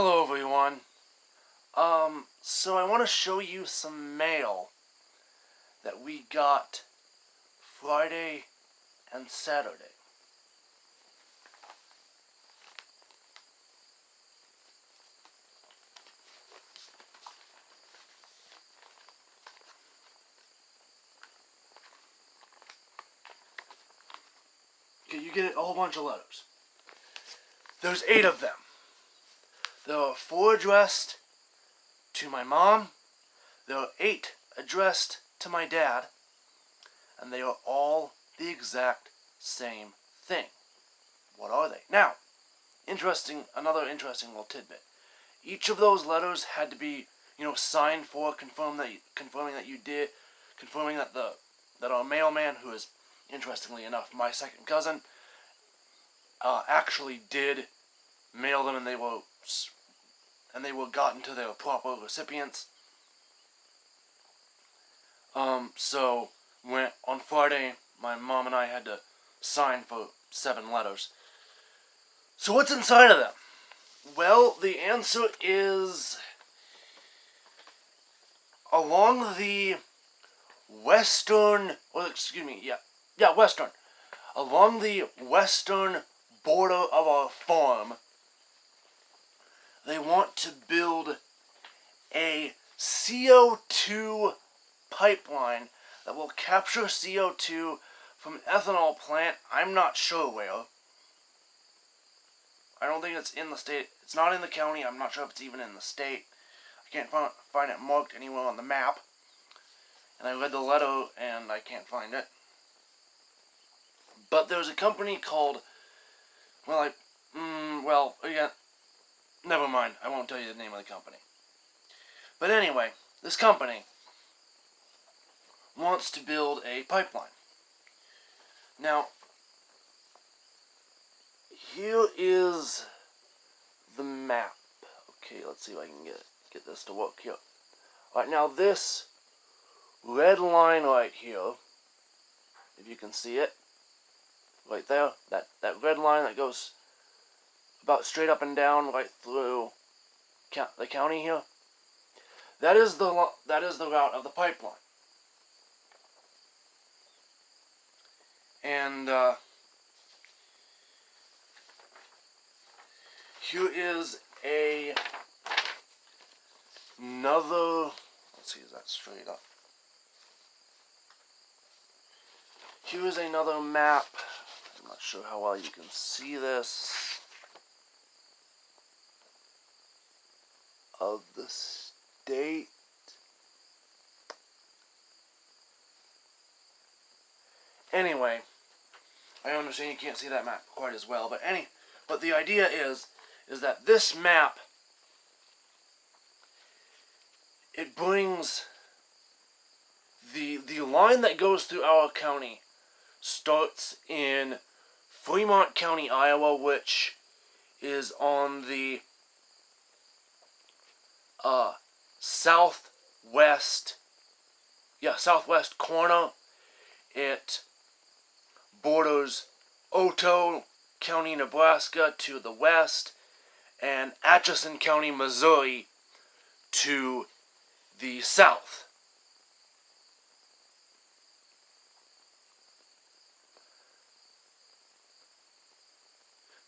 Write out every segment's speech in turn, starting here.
Hello everyone. So I want to show you some mail that we got Friday and Saturday. Okay, you get a whole bunch of letters. There's 8 of them. There are 4 addressed to my mom. There are 8 addressed to my dad. And they are all the exact same thing. What are they? Now, another interesting little tidbit. Each of those letters had to be, signed for, confirming that our mailman, who is, interestingly enough, my second cousin, actually did mail them, and they were gotten to their proper recipients. So on Friday, my mom and I had to sign for 7 letters. So what's inside of them? Well, the answer is along the western border of our farm, they want to build a CO2 pipeline that will capture CO2 from an ethanol plant. I'm not sure where. I don't think it's in the state. It's not in the county. I'm not sure if it's even in the state. I can't find it marked anywhere on the map. And I read the letter and I can't find it. But there's a company called, never mind. I won't tell you the name of the company. But anyway, this company wants to build a pipeline. Now, here is the map. Okay, let's see if I can get this to work here. Alright, now this red line right here, if you can see it, right there, that red line that goes about straight up and down right through the county here, that is the route of the pipeline. And here is another, let's see, is that straight up? Here is another map. I'm not sure how well you can see this, of the state. Anyway, I understand you can't see that map quite as well, but the idea is that this map, it brings the line that goes through our county starts in Fremont County, Iowa, which is on the southwest corner. It borders Otoe County, Nebraska to the west, and Atchison County, Missouri to the south.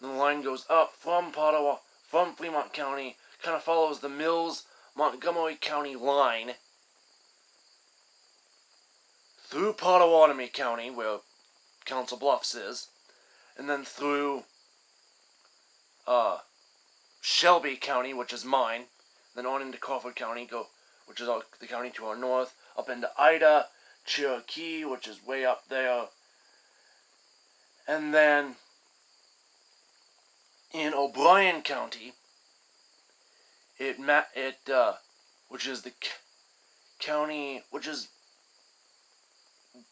And the line goes up from Fremont County, kind of follows the Mills, Montgomery County line, through Pottawatomie County, where Council Bluffs is, and then through Shelby County, which is mine, then on into Crawford County, which is the county to our north, up into Ida, Cherokee, which is way up there, and then in O'Brien County, which is the county, which is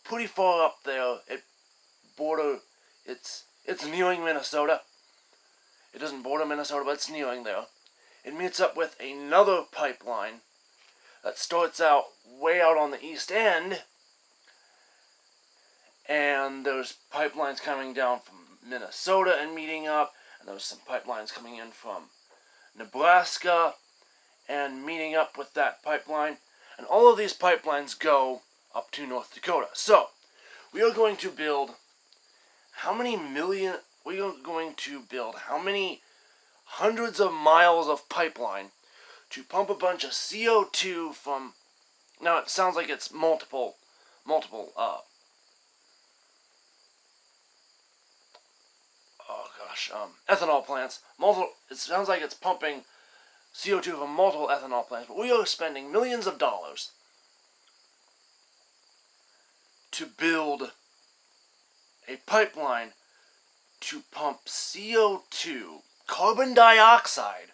pretty far up there. It's nearing Minnesota. It doesn't border Minnesota, but it's nearing there. It meets up with another pipeline that starts out way out on the east end, and there's pipelines coming down from Minnesota and meeting up, and there's some pipelines coming in from Nebraska, and meeting up with that pipeline. And all of these pipelines go up to North Dakota. So, we are going to build how many hundreds of miles of pipeline to pump a bunch of CO2 from, now it sounds like it's multiple ethanol plants. It sounds like it's pumping CO2 from multiple ethanol plants, but we are spending millions of dollars to build a pipeline to pump CO2, carbon dioxide,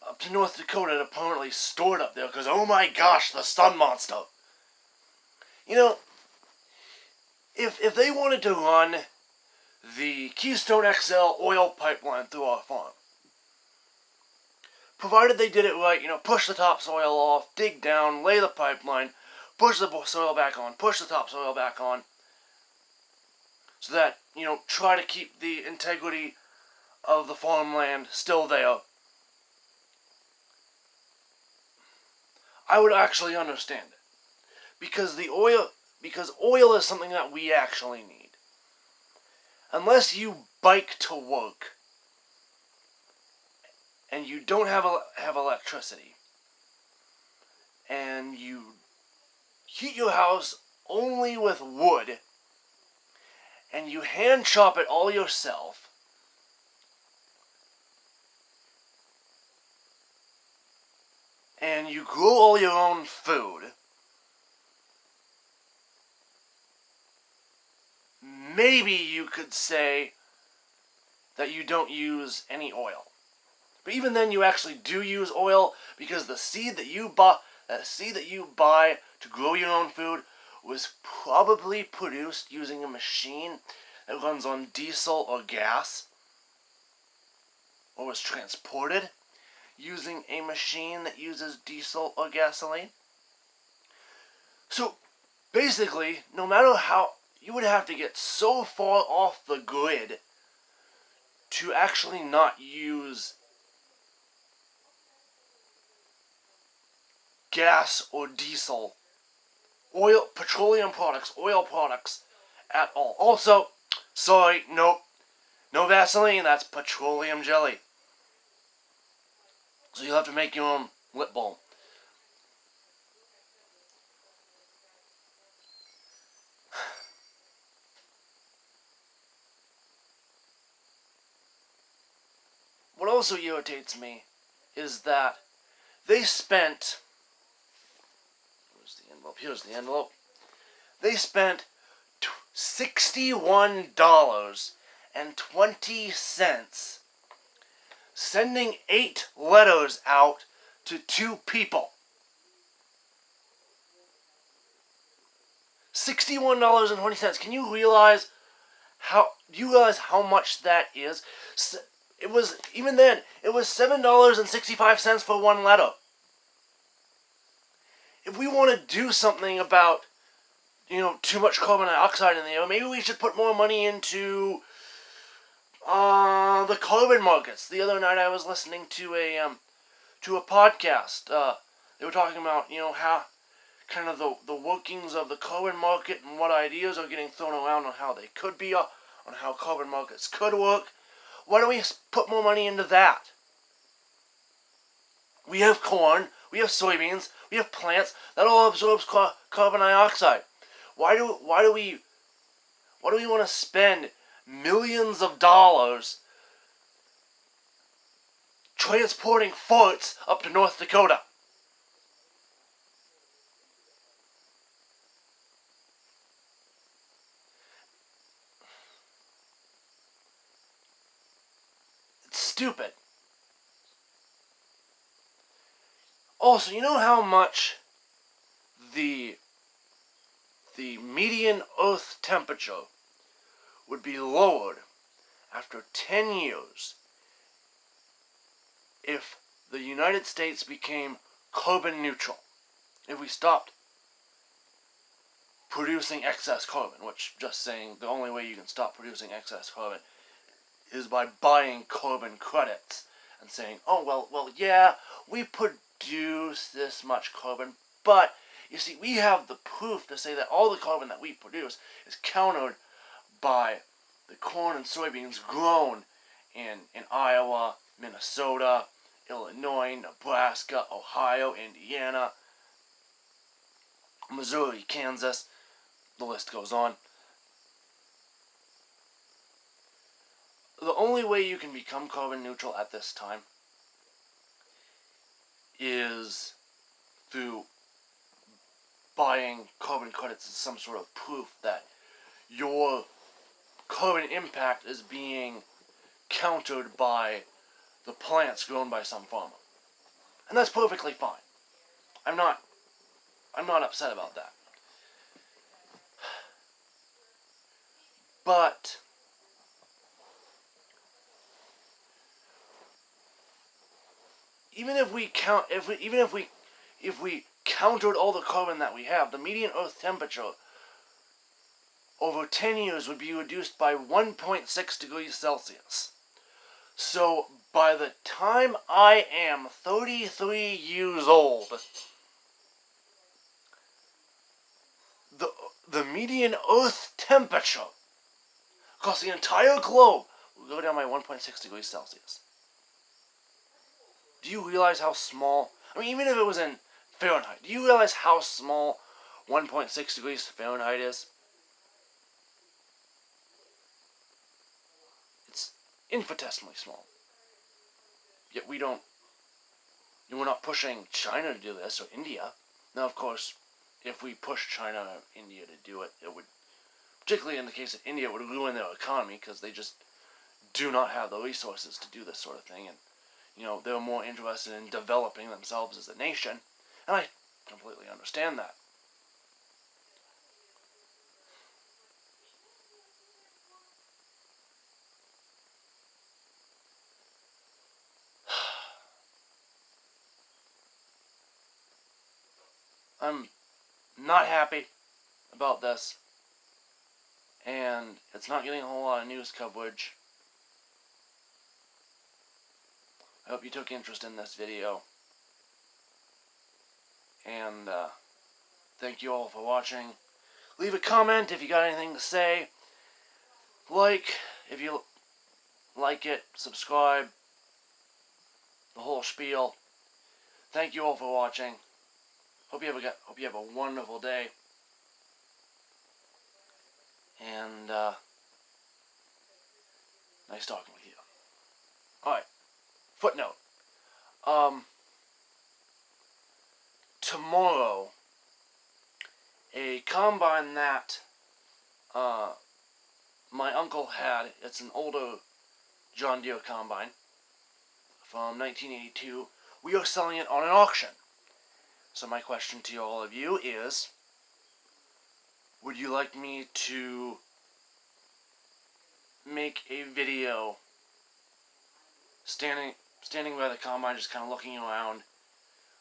up to North Dakota to permanently store it up there, because oh my gosh, the sun monster. You know, if they wanted to run the Keystone XL oil pipeline through our farm, provided they did it right, push the topsoil off, dig down, lay the pipeline, push the soil back on, push the topsoil back on, so that, try to keep the integrity of the farmland still there, I would actually understand it. Because oil is something that we actually need. Unless you bike to work and you don't have electricity, and you heat your house only with wood, and you hand chop it all yourself, and you grow all your own food, maybe you could say that you don't use any oil. But even then, you actually do use oil, because the seed that you buy to grow your own food was probably produced using a machine that runs on diesel or gas, or was transported using a machine that uses diesel or gasoline. So basically, no matter how, you would have to get so far off the grid to actually not use gas or diesel, petroleum products, oil products at all. Also, sorry, nope, no Vaseline, that's petroleum jelly. So you'll have to make your own lip balm. What also irritates me is that they spent, here's the envelope, they spent $61.20 sending 8 letters out to 2 people. $61.20. Can you realize how much that is? It was $7.65 for one letter. If we want to do something about, too much carbon dioxide in the air, maybe we should put more money into the carbon markets. The other night I was listening to a podcast. They were talking about, how kind of the workings of the carbon market and what ideas are getting thrown around on how they could be, on how carbon markets could work. Why don't we put more money into that? We have corn, we have soybeans, we have plants that all absorbs carbon dioxide. Why do we want to spend millions of dollars transporting farts up to North Dakota? It's stupid. Also, you know how much the median Earth temperature would be lowered after 10 years if the United States became carbon neutral? If we stopped producing excess carbon, which, just saying, the only way you can stop producing excess carbon is by buying carbon credits and saying, oh, well, yeah, we produce this much carbon, but you see, we have the proof to say that all the carbon that we produce is countered by the corn and soybeans grown in Iowa, Minnesota, Illinois, Nebraska, Ohio, Indiana, Missouri, Kansas, the list goes on. The only way you can become carbon neutral at this time is through buying carbon credits as some sort of proof that your carbon impact is being countered by the plants grown by some farmer. And that's perfectly fine. I'm not upset about that. But even if we countered all the carbon that we have, the median Earth temperature over 10 years would be reduced by 1.6 degrees Celsius. So by the time I am 33 years old, the median Earth temperature across the entire globe will go down by 1.6 degrees Celsius. Do you realize how small, I mean, even if it was in Fahrenheit, do you realize how small 1.6 degrees Fahrenheit is? It's infinitesimally small. Yet we're not pushing China to do this, or India. Now, of course, if we push China or India to do it, it would, particularly in the case of India, it would ruin their economy, because they just do not have the resources to do this sort of thing, and they're more interested in developing themselves as a nation, and I completely understand that. I'm not happy about this, and it's not getting a whole lot of news coverage. I hope you took interest in this video, and thank you all for watching. Leave a comment if you got anything to say. Like if you like it, subscribe, the whole spiel. Thank you all for watching. Hope you have a wonderful day. And nice talking with you. Alright. Footnote. Tomorrow, a combine that my uncle had, it's an older John Deere combine from 1982. We are selling it on an auction. So my question to all of you is, would you like me to make a video standing by the combine, just kind of looking around?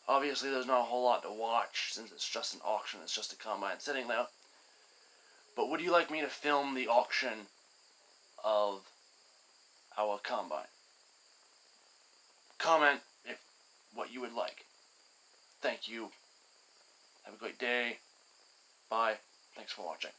Obviously there's not a whole lot to watch since it's just an auction, it's just a combine sitting there. But would you like me to film the auction of our combine? Comment if what you would like. Thank you. Have a great day. Bye. Thanks for watching.